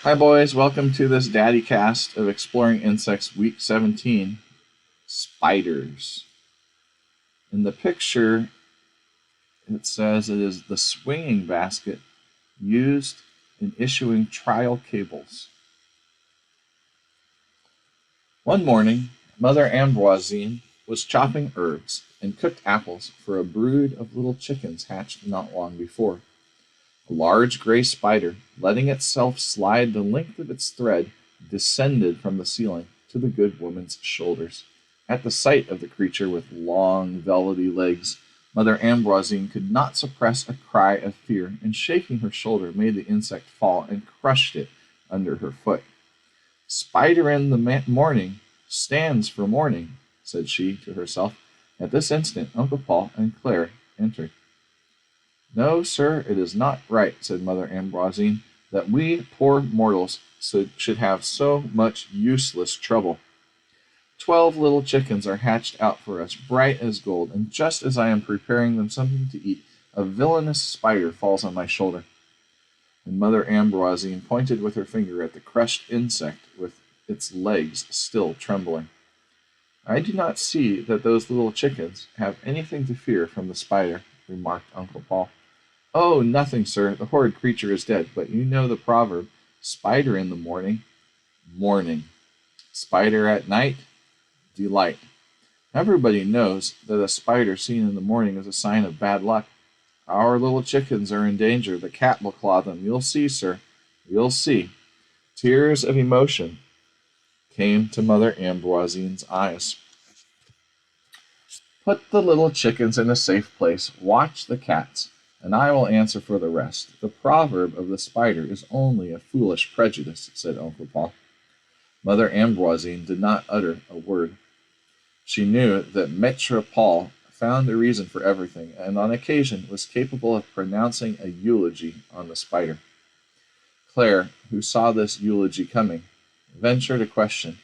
Hi, boys. Welcome to this Daddy Cast of Exploring Insects Week 17 Spiders. In the picture, it says it is the swinging basket used in issuing trial cables. One morning, Mother Ambroisine was chopping herbs and cooked apples for a brood of little chickens hatched not long before. A large gray spider, letting itself slide the length of its thread, descended from the ceiling to the good woman's shoulders. At the sight of the creature with long, velvety legs, Mother Ambroisine could not suppress a cry of fear, and shaking her shoulder made the insect fall and crushed it under her foot. Spider in the morning stands for morning, said she to herself. At this instant, Uncle Paul and Claire entered. No, sir, it is not right, said Mother Ambroisine, that we poor mortals should have so much useless trouble. 12 little chickens are hatched out for us, bright as gold, and just as I am preparing them something to eat, a villainous spider falls on my shoulder. And Mother Ambroisine pointed with her finger at the crushed insect with its legs still trembling. I do not see that those little chickens have anything to fear from the spider, remarked Uncle Paul. Oh, nothing, sir. The horrid creature is dead, but you know the proverb, spider in the morning, morning. Spider at night, delight. Everybody knows that a spider seen in the morning is a sign of bad luck. Our little chickens are in danger. The cat will claw them. You'll see, sir. You'll see. Tears of emotion came to Mother Ambroisine's eyes. Put the little chickens in a safe place. Watch the cats, and I will answer for the rest. The proverb of the spider is only a foolish prejudice, said Uncle Paul. Mother Ambroisine did not utter a word. She knew that Maître Paul found a reason for everything, and on occasion was capable of pronouncing a eulogy on the spider. Claire, who saw this eulogy coming, ventured a question.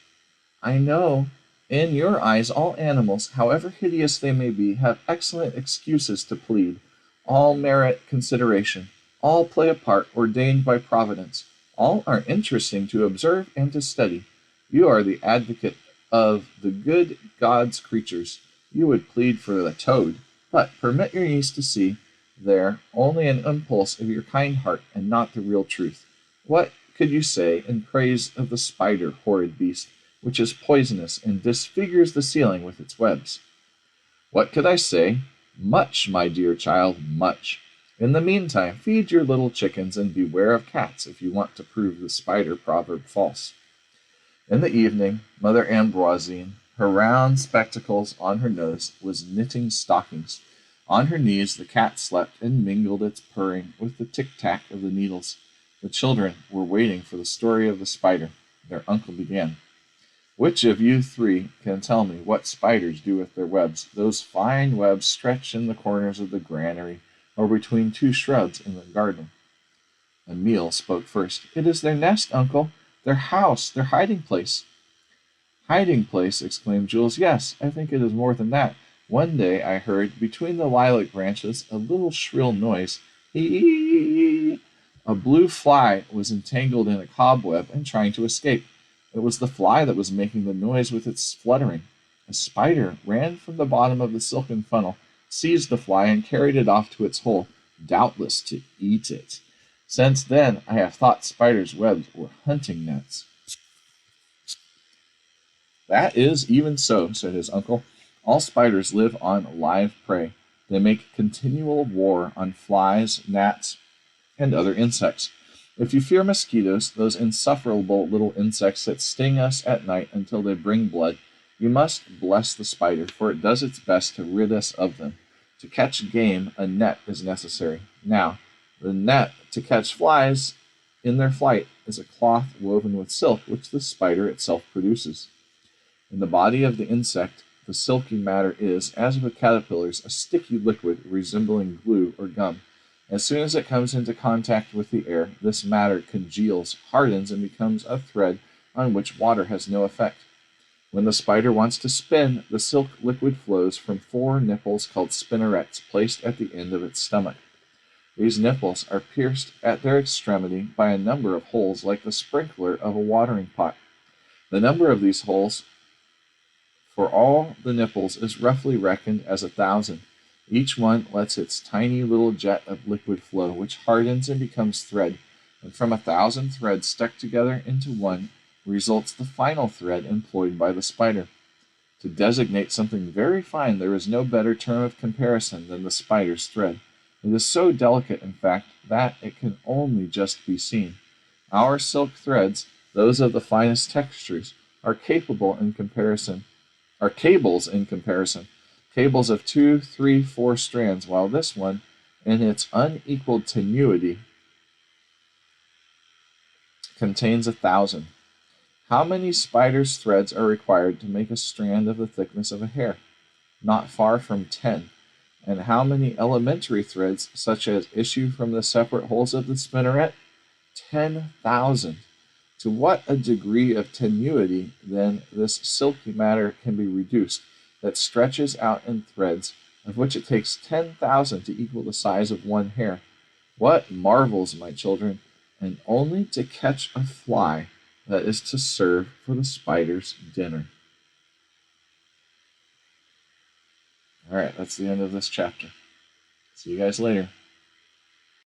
I know, in your eyes, all animals, however hideous they may be, have excellent excuses to plead. All merit consideration. All play a part ordained by Providence. All are interesting to observe and to study. You are the advocate of the good God's creatures. You would plead for the toad, but permit your niece to see there only an impulse of your kind heart and not the real truth. What could you say in praise of the spider, horrid beast, which is poisonous and disfigures the ceiling with its webs? What could I say? Much, my dear child, much. In the meantime, feed your little chickens and beware of cats if you want to prove the spider proverb false. In the evening, Mother Ambroisine, her round spectacles on her nose, was knitting stockings. On her knees the cat slept and mingled its purring with the tick-tack of the needles. The children were waiting for the story of the spider. Their uncle began. Which of you three can tell me what spiders do with their webs, those fine webs stretched in the corners of the granary or between two shrubs in the garden? Emile spoke first. It is their nest, uncle, their house, their hiding place. Hiding place, exclaimed Jules. Yes, I think it is more than that. One day I heard, between the lilac branches, a little shrill noise. Hee! A blue fly was entangled in a cobweb and trying to escape. It was the fly that was making the noise with its fluttering. A spider ran from the bottom of the silken funnel, seized the fly, and carried it off to its hole, doubtless to eat it. Since then I have thought spiders' webs were hunting nets. That is even so, said his uncle. All spiders live on live prey. They make continual war on flies, gnats, and other insects. If you fear mosquitoes, those insufferable little insects that sting us at night until they bring blood, you must bless the spider, for it does its best to rid us of them. To catch game, a net is necessary. Now, the net to catch flies in their flight is a cloth woven with silk, which the spider itself produces. In the body of the insect, the silky matter is, as with caterpillars, a sticky liquid resembling glue or gum. As soon as it comes into contact with the air, this matter congeals, hardens, and becomes a thread on which water has no effect. When the spider wants to spin, the silk liquid flows from four nipples called spinnerets placed at the end of its stomach. These nipples are pierced at their extremity by a number of holes like the sprinkler of a watering pot. The number of these holes for all the nipples is roughly reckoned as 1,000. Each one lets its tiny little jet of liquid flow, which hardens and becomes thread, and from 1,000 threads stuck together into one results the final thread employed by the spider. To designate something very fine, there is no better term of comparison than the spider's thread. It is so delicate, in fact, that it can only just be seen. Our silk threads, those of the finest textures, are cables in comparison, cables of 2, 3, 4 strands, while this one, in its unequaled tenuity, contains 1,000. How many spider's threads are required to make a strand of the thickness of a hair? Not far from 10. And how many elementary threads, such as issue from the separate holes of the spinneret? 10,000. To what a degree of tenuity, then, this silky matter can be reduced, that stretches out in threads, of which it takes 10,000 to equal the size of one hair. What marvels, my children, and only to catch a fly that is to serve for the spider's dinner. All right, that's the end of this chapter. See you guys later.